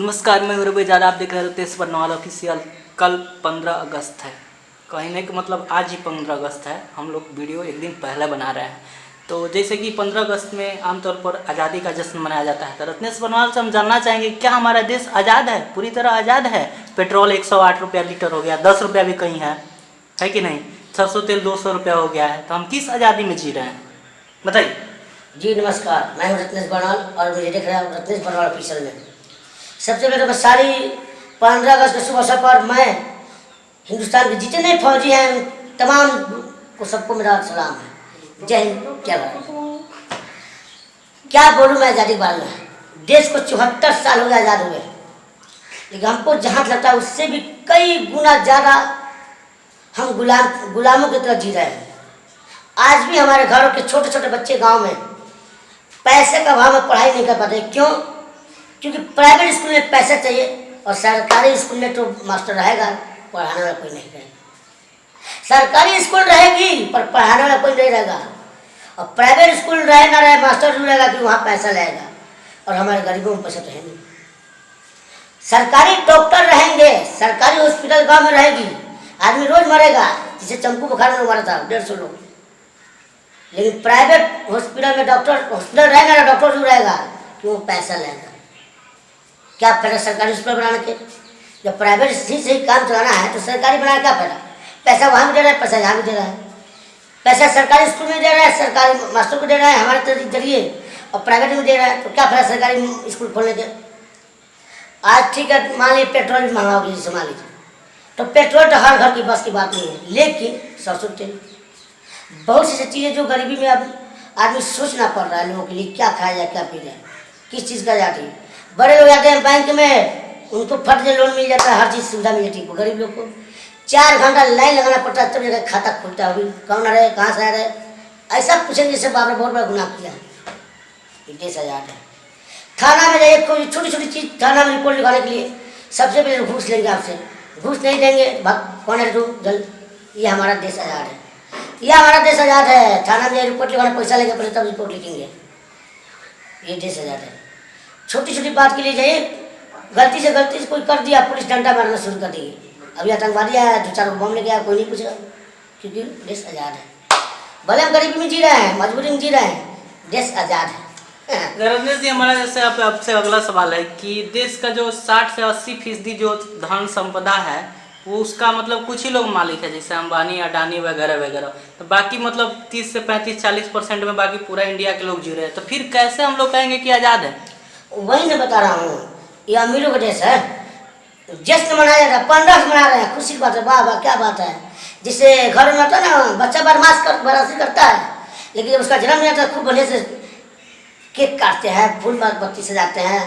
नमस्कार, मैं गौरव ज़्यादा आप देख रहे हैं तेज बरनवाल ऑफिशियल। कल 15 अगस्त है, कहने का मतलब आज ही 15 अगस्त है। हम लोग वीडियो एक दिन पहले बना रहे हैं। तो जैसे कि 15 अगस्त में आमतौर पर आज़ादी का जश्न मनाया जाता है, तो रत्नेश बरनवाल से हम जानना चाहेंगे क्या हमारा देश आज़ाद है, पूरी तरह आज़ाद है? पेट्रोल 108 रुपया लीटर हो गया, 10 रुपया भी कहीं है कि नहीं? सरसों तेल 200 रुपया हो गया है, तो हम किस आज़ादी में जी रहे हैं, बताइए। जी नमस्कार, मैं हूं रत्नेश बरनवाल और मुझे देख रहा हूं रत्नेश बरनवाल ऑफिशियल में। सबसे पहले तो सारी 15 अगस्त के शुभ अवसर पर मैं हिंदुस्तान के जितने फौजी हैं तमाम को सबको मेरा सलाम है। जय हिंद, जय भारत। क्या बोलूँ मैं आज़ादी के बारे में। देश को 74 साल हो गए आज़ाद हुए, लेकिन हमको जहाँ लगता है उससे भी कई गुना ज़्यादा हम गुलामों की तरह जी रहे हैं। आज भी हमारे घरों के छोटे छोटे बच्चे गांव में पैसे का अभाव में पढ़ाई नहीं कर पाते। क्यों? क्योंकि प्राइवेट स्कूल में पैसा चाहिए और सरकारी स्कूल में तो मास्टर रहेगा, पढ़ाने वाला कोई नहीं रहेगा। सरकारी स्कूल रहेगी पर पढ़ाने वाला कोई नहीं रहेगा, और प्राइवेट स्कूल रहे ना रहे मास्टर जरूर रहेगा कि वहाँ पैसा लगेगा, और हमारे गरीबों में पैसा तो है नहीं। सरकारी डॉक्टर रहेंगे, सरकारी हॉस्पिटल गाँव में रहेगी, आदमी रोज मरेगा। जिसे चमकू बुखार में मरा था 150 लोग, लेकिन प्राइवेट हॉस्पिटल में हॉस्पिटल रहेगा ना, डॉक्टर जरूर रहेगा कि वो पैसा लेगा। क्या फायदा सरकारी हॉस्पिटल बनाने के? जब प्राइवेट से ही काम चलाना है तो सरकारी बनाने क्या फायदा? पैसा वहाँ भी दे रहा है, पैसा यहाँ भी दे रहा है। पैसा सरकारी स्कूल में दे रहा है, सरकारी मास्टर को दे रहा है हमारे जरिए, और प्राइवेट में दे रहा है, तो क्या फायदा सरकारी स्कूल खोलने के? आज ठीक है, मान लीजिए पेट्रोल भी महंगा हो गया, जैसे मान लीजिए, तो पेट्रोल तो हर घर की बस की बात नहीं है, लेकिन सरसों तेल, बहुत सी चीज़ें जो गरीबी में अब आदमी सोचना पड़ रहा है लोगों के लिए, क्या खाया जाए क्या पी जाए, किस चीज़ का जाती है। बड़े लोग जाते हैं बैंक में, उनको फट से लोन मिल जाता है, हर चीज़ सुविधा मिल जाती है। गरीब लोग को 4 घंटा लाइन लगाना पड़ता है तब जगह खाता खुलता है। कौन रहे, कहाँ से आ रहे, ऐसा पूछेंगे जैसे बाप ने बहुत बड़ा गुनाह किया है। देश आजाद है। थाना में जाइए, कोई छोटी छोटी चीज़ थाना में रिपोर्ट लिखाने के लिए सबसे पहले घूस लेंगे आपसे, घूस नहीं देंगे कौन है तू जल। ये हमारा देश आजाद है, यह हमारा देश आजाद है। थाना में रिपोर्ट लिखाना पैसा लेंगे पहले, तब रिपोर्ट लिखेंगे। ये देश आजाद है। छोटी छोटी बात के लिए जाइए, गलती से कोई कर दिया, पुलिस डंडा मारना शुरू कर देगी। अभी आतंकवादी आया, 2-4 बम लेके आया, कोई नहीं पूछेगा, क्योंकि देश आजाद है। भले हम गरीबी में जी रहे हैं, मजबूरी में जी रहे हैं, देश आजाद है। रत्नेश जी, हमारा जैसे आपसे अगला सवाल है कि देश का जो 60 से 80% जो धन संपदा है वो उसका मतलब कुछ ही लोग मालिक है, जैसे अंबानी, अडानी वगैरह वगैरह, तो बाकी मतलब 30 से 35-40% में बाकी पूरा इंडिया के लोग जी रहे हैं। तो फिर कैसे हम लोग कहेंगे कि आज़ाद है? वही मैं बता रहा हूँ, ये अमीरों का देश है। जश्न मनाया जा रहा है, 15 अगस्त मना रहे हैं, खुशी की बात है, वाह वाह क्या बात है। जिससे घर में होता है ना, बच्चा बदमाशी करता है, लेकिन जब उसका जन्म नहीं आता खूब बढ़िया से केक काटते हैं, फूल बत्ती सजाते हैं।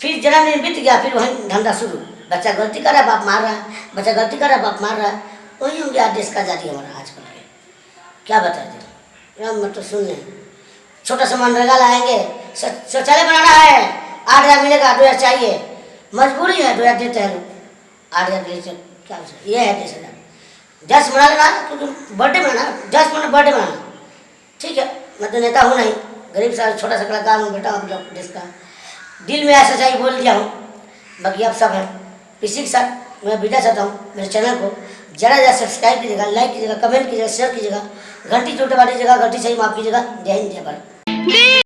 फिर जन्मदिन बीत गया, फिर वही धंधा शुरू। बच्चा गलती कर रहा है, बाप मार रहा है, बच्चा गलती कर रहा है, बाप मार रहा है। वही हो गया देश का आज़ादी हमारा आजकल के। क्या बता दें, मतलब सुन लें, छोटा सा मनरेगा लाएंगे, शौचालय बनाना है, 8,000 मिलेगा, 2,000 चाहिए, मजबूरी है, 2,000 देते हैं लोग, 8,000 देते। क्या ये है देश आज़ाद। जश्न मना लेना, क्योंकि बर्थडे मनाना, जश्न मना बर्थडे मनाना, ठीक है। मैं तो नेता हूँ नहीं, गरीब सा छोटा सा कलाकार हूँ, बेटा हूँ देश का। दिल में ऐसा चाहिए बोल दिया हूँ, बाकी आप सब हैं। इसी के साथ मैं विदा चाहता हूँ। मेरे चैनल को ज़्यादा सब्सक्राइब कीजिएगा, लाइक कीजिएगा, कमेंट कीजिएगा, शेयर कीजिएगा, घंटी जो दबा दीजिएगा, गलती सही माफ़ कीजिएगा। जय हिंद, जय भारत।